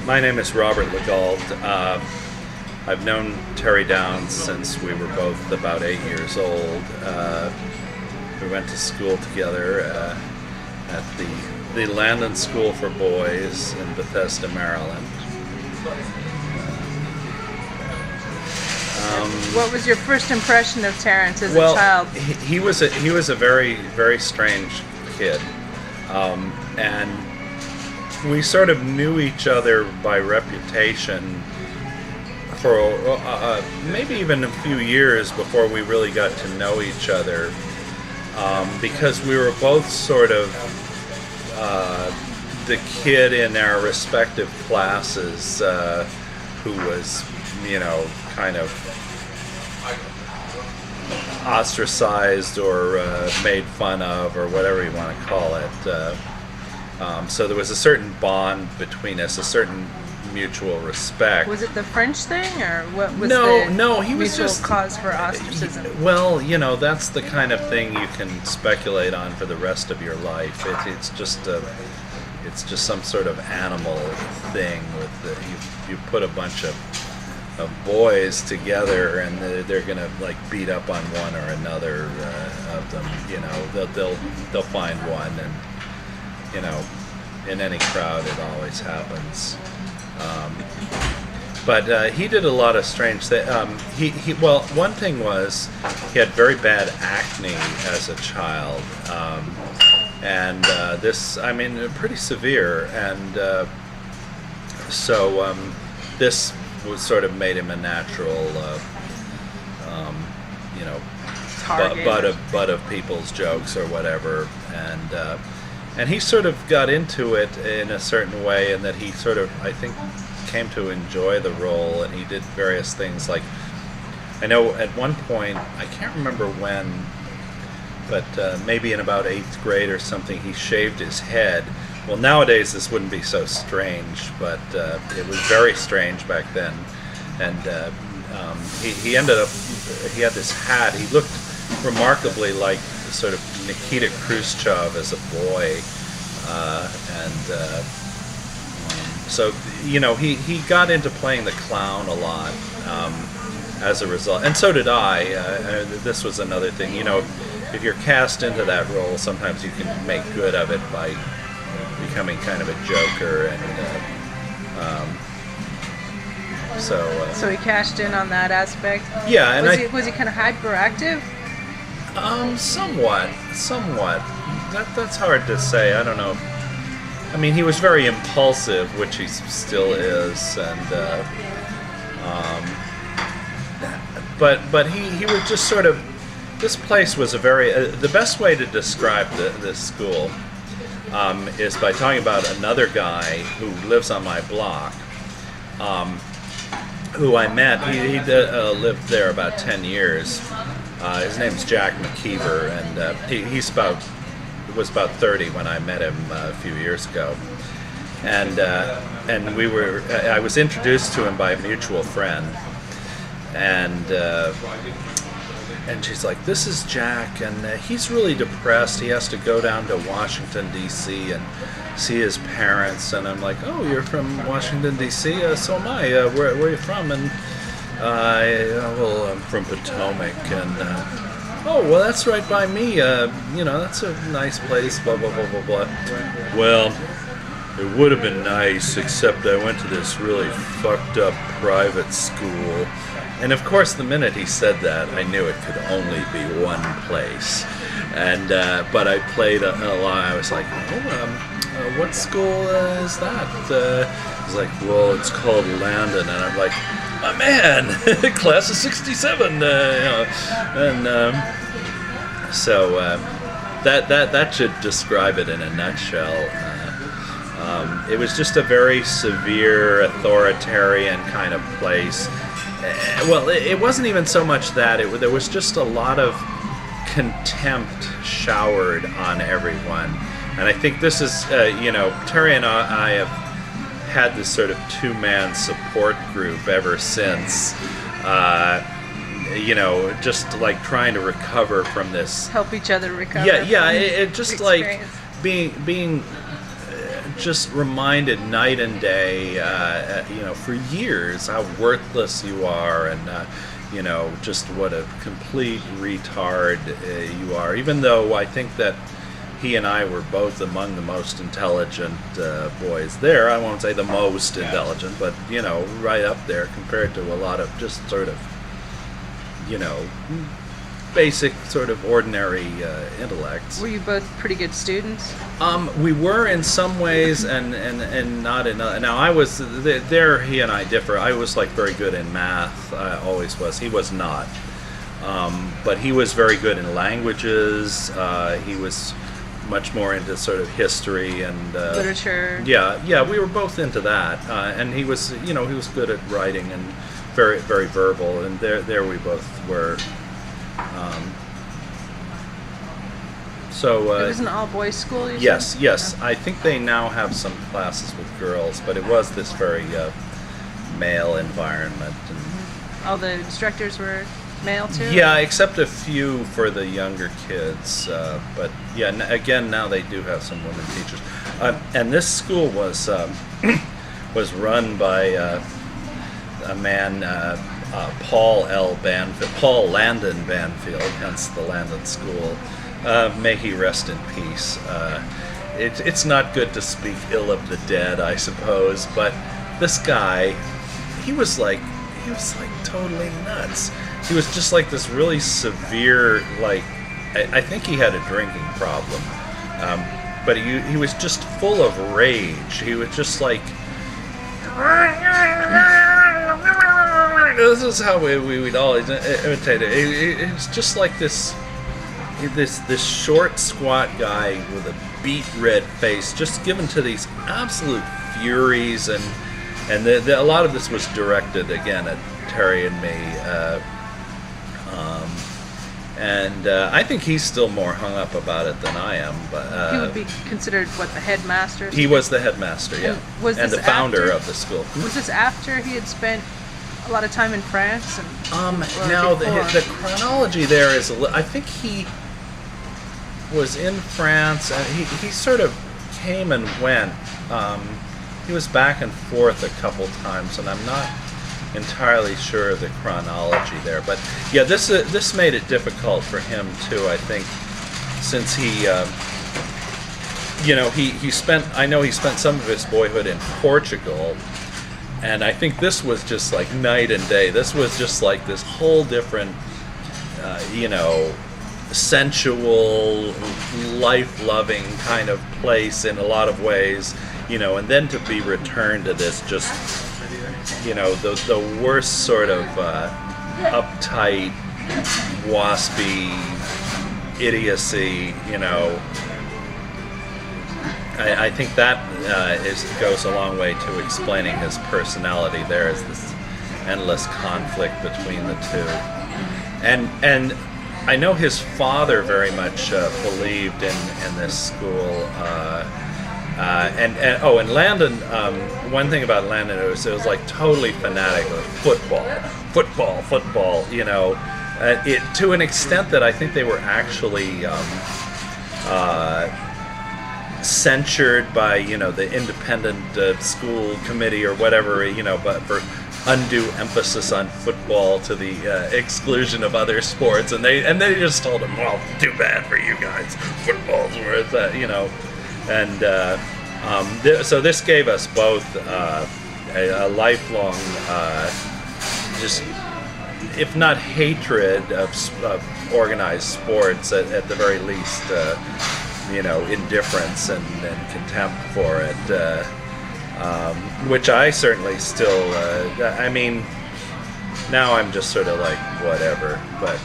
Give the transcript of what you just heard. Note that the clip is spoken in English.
My name is Robert Legault. I've known Terry Downs since we were both about 8 years old. We went to school together at the Landon School for Boys in Bethesda, Maryland. What was your first impression of Terrence as a child? He was a very, very strange kid, and we sort of knew each other by reputation for maybe even a few years before we really got to know each other, because we were both sort of the kid in our respective classes who was, kind of ostracized or made fun of, or whatever you want to call it. So there was a certain bond between us, a certain mutual respect. Was it the French thing, or what was he was mutual just cause for ostracism? Well, that's the kind of thing you can speculate on for the rest of your life. It's just some sort of animal thing with you put a bunch of boys together, and they're gonna like beat up on one or another of them. They'll find one, and in any crowd it always happens. But he did a lot of strange things. One thing was he had very bad acne as a child, and pretty severe, and so this was sort of made him a natural, butt of people's jokes or whatever, and he sort of got into it in a certain way, and that he sort of, I think, came to enjoy the role, and he did various things. Like, I know at one point, I can't remember when, but maybe in about 8th grade or something, he shaved his head. Well, nowadays this wouldn't be so strange, but it was very strange back then. And he ended up, he had this hat. He looked remarkably like sort of Nikita Khrushchev as a boy, so he got into playing the clown a lot as a result, and so did I. This was another thing. If you're cast into that role, sometimes you can make good of it by becoming kind of a joker, and so he cashed in on that aspect. Yeah, and was he kind of hyperactive? Somewhat. That's hard to say. I don't know. I mean, he was very impulsive, which he still is, and but he was just sort of. This place was a very. The best way to describe this school is by talking about another guy who lives on my block, who I met. He lived there about 10 years. His name's Jack McKeever, and he was about 30 when I met him a few years ago, and I was introduced to him by a mutual friend, and she's like, "This is Jack, and he's really depressed. He has to go down to Washington, D.C. and see his parents." And I'm like, "Oh, you're from Washington, D.C.? So am I. Where are you from?" And I'm from Potomac, and oh, well, that's right by me. That's a nice place. Blah blah blah blah blah. Well, it would have been nice, except I went to this really fucked up private school. And of course, the minute he said that, I knew it could only be one place. And but I played a lie. I was like, what school is that? He's like, well, it's called Landon. And I'm like, my man, class of '67. So that should describe it in a nutshell. It was just a very severe, authoritarian kind of place. Well, it wasn't even so much that. There was just a lot of contempt showered on everyone. And I think this is, Terry and I have had this sort of two-man support group ever since. Just like trying to recover from this. Help each other recover. Yeah. It just like experience. being just reminded night and day, for years how worthless you are, and just what a complete retard you are. Even though I think that he and I were both among the most intelligent boys there. I won't say the most intelligent, but right up there compared to a lot of just sort of basic sort of ordinary intellects. Were you both pretty good students? We were in some ways, and not in other. Now I was there. He and I differ. I was like very good in math. I always was. He was not. But he was very good in languages. He was much more into sort of history and literature. Yeah. We were both into that, and he was he was good at writing and very very verbal. And there we both were. So it was an all-boys school, you yes, said? Yes. I think they now have some classes with girls, but it was this very male environment. And all the instructors were male too? Yeah, except a few for the younger kids. But yeah, again, now they do have some women teachers. And this school was run by a man, Paul Landon Banfield, hence the Landon School. May he rest in peace. It's not good to speak ill of the dead, I suppose, but this guy, he was like totally nuts. He was just like this really severe, I think he had a drinking problem, but he was just full of rage. He was just like, this is how we'd always imitate it. It's just like this short, squat guy with a beet red face, just given to these absolute furies, and a lot of this was directed again at Terry and me, and I think he's still more hung up about it than I am. But he would be considered the headmaster. He was the headmaster, yeah, and the founder of the school. Was this after he had spent a lot of time in France? Now the chronology there is I think he was in France, and he sort of came and went. He was back and forth a couple times, and I'm not entirely sure of the chronology there. But yeah, this made it difficult for him too, I think, since he spent some of his boyhood in Portugal, and I think this was just like night and day. This was just like this whole different, sensual, life-loving kind of place in a lot of ways, and then to be returned to this just, the worst sort of uptight, waspy idiocy, I think that goes a long way to explaining his personality. There is this endless conflict between the two, and I know his father very much believed in this school, and Landon. One thing about Landon, it was like totally fanatic of football. To an extent that I think they were actually censured by the independent school committee or whatever, but for undue emphasis on football to the exclusion of other sports, and they just told him, well, too bad for you guys, football's worth that, and so this gave us both a lifelong just, if not hatred of organized sports, at the very least indifference and contempt for it, which I certainly still, now I'm just sort of like, whatever, but